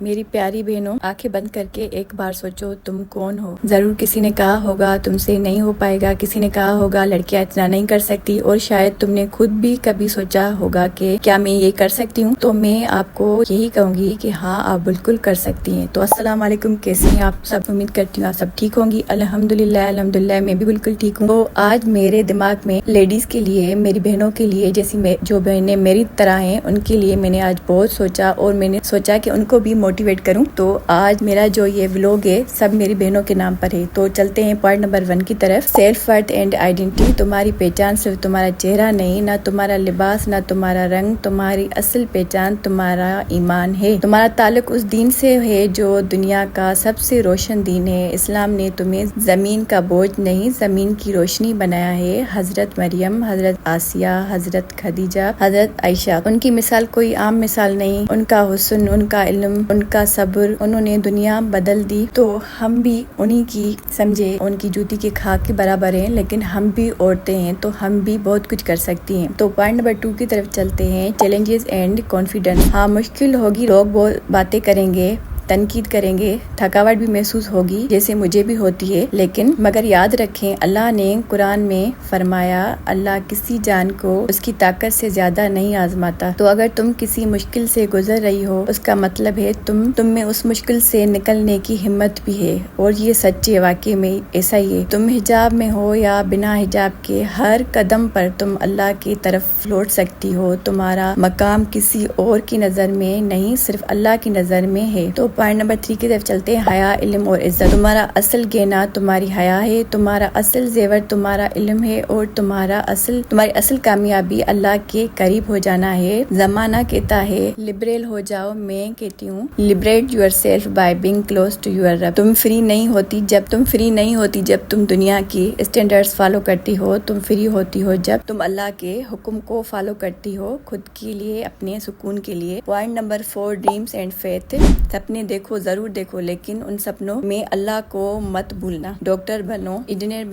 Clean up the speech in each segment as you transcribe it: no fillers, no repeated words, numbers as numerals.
میری پیاری بہنوں، آنکھیں بند کر کے ایک بار سوچو تم کون ہو۔ ضرور کسی نے کہا ہوگا تم سے نہیں ہو پائے گا، کسی نے کہا ہوگا لڑکیاں اتنا نہیں کر سکتی، اور شاید تم نے خود بھی کبھی سوچا ہوگا کہ کیا میں یہ کر سکتی ہوں۔ تو میں آپ کو یہی کہوں گی کہ ہاں، آپ بالکل کر سکتی ہیں۔ تو السلام علیکم، کیسے ہیں آپ سب؟ امید کرتی ہوں آپ سب ٹھیک ہوں گی۔ الحمدللہ میں بھی بالکل ٹھیک ہوں۔ تو آج میرے دماغ میں لیڈیز کے لیے، میری بہنوں کے لیے، جیسی جو بہنیں میری طرح ہیں، ان کے لیے میں نے آج بہت سوچا، اور میں نے سوچا کہ ان کو بھی موٹیویٹ کروں۔ تو آج میرا جو یہ ولاگ ہے سب میری بہنوں کے نام پر ہے۔ تو چلتے ہیں پوائنٹ نمبر 1 کی طرف۔ Self worth and identity. تمہاری پہچان صرف تمہارا چہرہ نہیں، نہ تمہارا لباس، نہ تمہارا رنگ۔ تمہاری اصل پہچان تمہارا ایمان ہے۔ تمہارا تعلق اس دین سے ہے جو دنیا کا سب سے روشن دین ہے۔ اسلام نے تمہیں زمین کا بوجھ نہیں، زمین کی روشنی بنایا ہے۔ حضرت مریم، حضرت آسیہ، حضرت خدیجہ، حضرت عائشہ، ان کی مثال کوئی عام مثال نہیں۔ ان کا حسن، ان کا علم، ان کا صبر، انہوں نے دنیا بدل دی۔ تو ہم بھی انہی کی سمجھے ان کی جوتی کے خاک کے برابر ہیں، لیکن ہم بھی عورتیں ہیں تو ہم بھی بہت کچھ کر سکتی ہیں۔ تو پوائنٹ نمبر 2 کی طرف چلتے ہیں۔ Challenges and confidence. ہاں، مشکل ہوگی، لوگ بہت باتیں کریں گے، تنقید کریں گے، تھکاوٹ بھی محسوس ہوگی، جیسے مجھے بھی ہوتی ہے، لیکن مگر یاد رکھیں، اللہ نے قرآن میں فرمایا، اللہ کسی جان کو اس کی طاقت سے زیادہ نہیں آزماتا۔ تو اگر تم کسی مشکل سے گزر رہی ہو، اس کا مطلب ہے تم میں اس مشکل سے نکلنے کی ہمت بھی ہے، اور یہ سچ ہے، واقعی میں ایسا ہی ہے۔ تم حجاب میں ہو یا بنا حجاب کے، ہر قدم پر تم اللہ کی طرف لوٹ سکتی ہو۔ تمہارا مقام کسی اور کی نظر میں نہیں، صرف اللہ کی نظر میں ہے۔ تو پوائنٹ نمبر 3 کی طرف چلتے ہیں۔ حیا، علم اور عزت۔ تمہارا اصل گہنا تمہاری حیا ہے، تمہارا اصل زیور تمہارا علم ہے، اور تمہاری اصل کامیابی اللہ کے قریب ہو جانا ہے۔ زمانہ کہتا ہے لبریل ہو جاؤ، میں کہتی ہوں liberate yourself by being close to your رب۔ تم فری نہیں ہوتی جب تم دنیا کی اسٹینڈرڈز فالو کرتی ہو، تم فری ہوتی ہو جب تم اللہ کے حکم کو فالو کرتی ہو، خود کے لیے، اپنے سکون کے لیے۔ Point number 4، dreams and faith. سپنے دیکھو، ضرور دیکھو، لیکن ان سپنوں میں اللہ کو مت بھولنا۔ ڈاکٹر بنو، انجینئر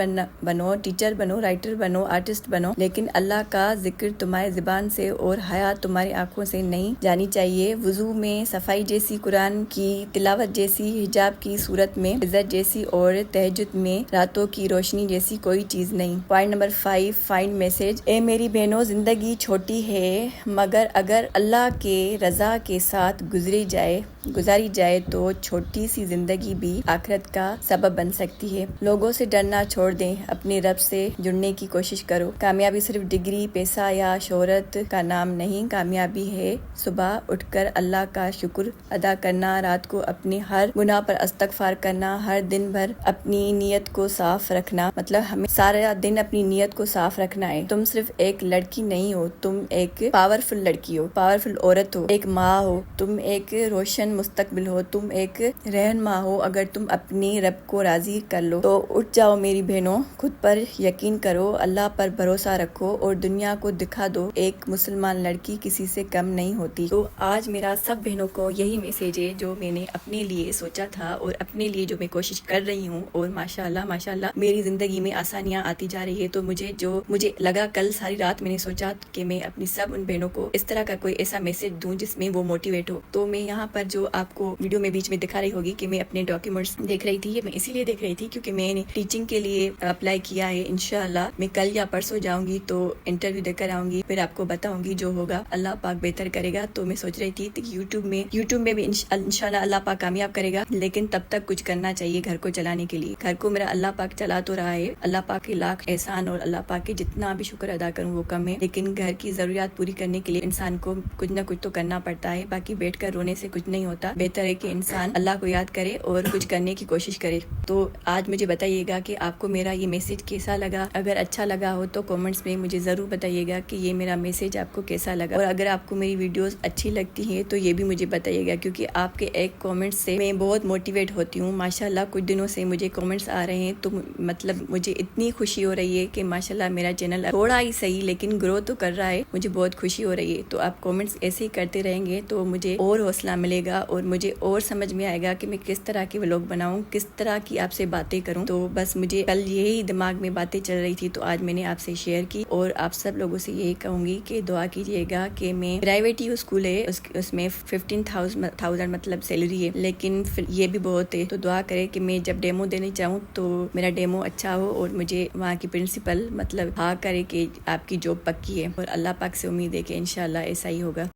بنو، ٹیچر بنو، رائٹر بنو، آرٹسٹ بنو، لیکن اللہ کا ذکر تمہاری زبان سے اور حیا تمہاری آنکھوں سے نہیں جانی چاہیے۔ وضو میں صفائی جیسی، قرآن کی تلاوت جیسی، حجاب کی صورت میں عزت جیسی، اور تہجد میں راتوں کی روشنی جیسی کوئی چیز نہیں۔ Point number 5، find message. اے میری بہنوں، زندگی چھوٹی ہے، مگر اگر اللہ کے رضا کے ساتھ گزاری جائے تو چھوٹی سی زندگی بھی آخرت کا سبب بن سکتی ہے۔ لوگوں سے ڈرنا چھوڑ دیں، اپنے رب سے جڑنے کی کوشش کرو۔ کامیابی صرف ڈگری، پیسہ یا شہرت کا نام نہیں، کامیابی ہے صبح اٹھ کر اللہ کا شکر ادا کرنا، رات کو اپنے ہر گناہ پر استغفار کرنا، ہر دن بھر اپنی نیت کو صاف رکھنا، مطلب ہمیں سارا دن اپنی نیت کو صاف رکھنا ہے۔ تم صرف ایک لڑکی نہیں ہو، تم ایک پاورفل لڑکی ہو، پاورفل عورت ہو، ایک ماں ہو، تم ایک روشن مستقبل ہو، تم ایک رہنما ہو۔ اگر تم اپنے رب کو راضی کر لو تو اٹھ جاؤ میری بہنوں، خود پر یقین کرو، اللہ پر بھروسہ رکھو، اور دنیا کو دکھا دو ایک مسلمان لڑکی کسی سے کم نہیں ہوتی۔ تو آج میرا سب بہنوں کو یہی میسج ہے جو میں نے اپنے لیے سوچا تھا، اور اپنے لیے جو میں کوشش کر رہی ہوں، اور ماشاءاللہ میری زندگی میں آسانیاں آتی جا رہی ہے۔ تو مجھے لگا کل ساری رات میں نے سوچا کہ میں اپنی سب ان بہنوں کو اس طرح کا کوئی ایسا میسج دوں جس میں وہ موٹیویٹ ہو۔ تو میں یہاں پر جو آپ کو ویڈیو میں بیچ میں دکھا رہی ہوگی کہ میں اپنے ڈاکیومنٹس دیکھ رہی تھی، میں اسی لیے دیکھ رہی تھی کیونکہ میں نے ٹیچنگ کے لیے اپلائی کیا ہے۔ انشاءاللہ میں کل یا پرسوں جاؤں گی تو انٹرویو دے کر آؤں گی، پھر آپ کو بتاؤں گی جو ہوگا اللہ پاک بہتر کرے گا۔ تو میں سوچ رہی تھی کہ یوٹیوب میں بھی انشاءاللہ اللہ پاک کامیاب کرے گا، لیکن تب تک کچھ کرنا چاہیے گھر کو چلانے کے لیے۔ گھر کو میرا اللہ پاک چلا تو رہا ہے، اللہ پاک کے لاکھ احسان، اور اللہ پاک کے جتنا بھی شکر ادا کروں وہ کم ہے، لیکن گھر کی ضروریات پوری کرنے کے لیے انسان کو کچھ نہ کچھ تو کرنا پڑتا ہے۔ باقی بیٹھ کر رونے سے کچھ نہیں ہوتا، بہتر ہے کہ انسان اللہ کو یاد کرے اور کچھ کرنے کی کوشش کرے۔ تو آج مجھے بتائیے گا کہ آپ کو میرا یہ میسج کیسا لگا۔ اگر اچھا لگا ہو تو کامنٹس میں مجھے ضرور بتائیے گا کہ یہ میرا میسج آپ کو کیسا لگا، اور اگر آپ کو میری ویڈیوز اچھی لگتی ہیں تو یہ بھی مجھے بتائیے گا، کیونکہ آپ کے ایک کامنٹ سے میں بہت موٹیویٹ ہوتی ہوں۔ ماشاءاللہ کچھ دنوں سے مجھے کامنٹس آ رہے ہیں، تو مطلب مجھے اتنی خوشی ہو رہی ہے کہ ماشاءاللہ میرا چینل تھوڑا ہی صحیح لیکن گرو تو کر رہا ہے، مجھے بہت خوشی ہو رہی ہے۔ تو آپ کامنٹس ایسے ہی کرتے رہیں گے تو مجھے اور حوصلہ ملے گا، اور مجھے اور سمجھ میں آئے گا کہ میں کس طرح کے ولاگ بناؤں، کس طرح کی آپ سے باتیں کروں. تو بس مجھے کل یہی دماغ میں باتیں چل رہی تھی، تو آج میں نے آپ سے شیئر کی. اور آپ سب لوگوں سے یہی کہوں گی کہ دعا کیجیے گا کہ میں پرائیویٹ ہی اسکول ہے، اس میں 15,000 مطلب سیلری ہے، لیکن یہ بھی بہت ہے. تو دعا کرے کہ میں جب ڈیمو دینے چاہوں تو میرا ڈیمو اچھا ہو اور مجھے وہاں کی پرنسپل مطلب ہاں کرے کہ آپ کی جاب پکی ہے. اور اللہ پاک سے امید ہے کہ انشاءاللہ ایسا ہی ہوگا.